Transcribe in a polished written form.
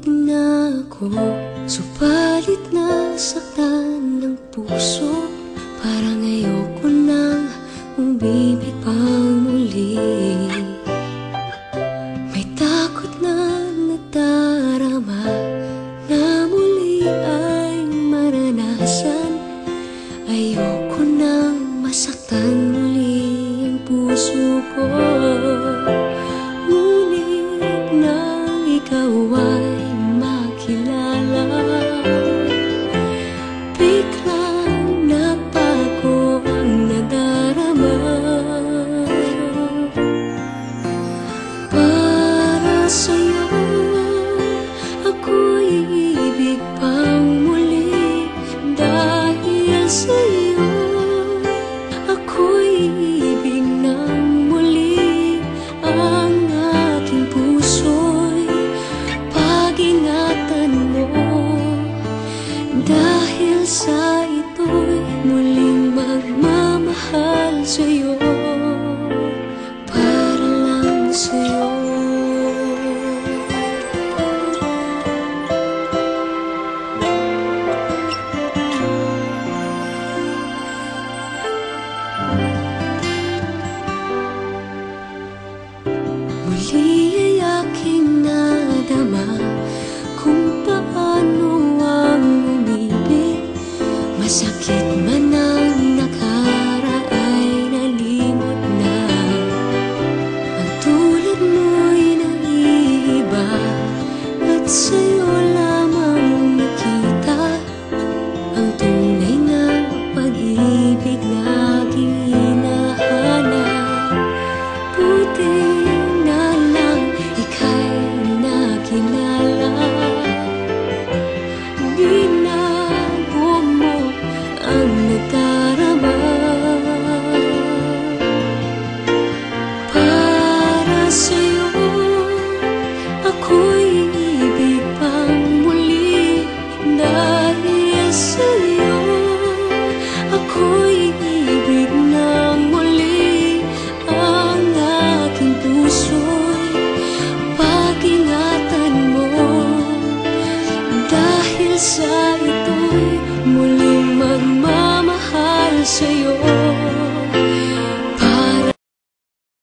na ako, subalit nasaktan ng puso. Parang ayoko nang umibig pang muli. May takot na nadarama na muli ay maranasan. Ayoko nang masaktan muli ang puso ko. Ngunit nang ikaw ay makilala, biglang nagbago ang nadarama. Para sa'yo ako'y iibig pang muli. Dahil sa'yo ako'y iibig ng muli. Ang aking puso'y pag-ingatan mo. Dahil sa ito'y muling magmamahal sa'yo, para lang sa'yo. Muli ay aking nadama kung paano ang umibig. Masakit man ang nakaraay nalimot na. Ang tulad mo'y naiiba at sa'yo lamang nakita ang tunay na pag-ibig na aking hinahanap. Buti na lang ika'y nakilala. Binago mo ang nadarama. Para sa'yo ako'y iibig pang muli. Dahil sa'yo ako'y iibig ng muli. Ang aking puso'y pag-ingatan mo. Dahil sa ito'y muling magmamahal sa'yo.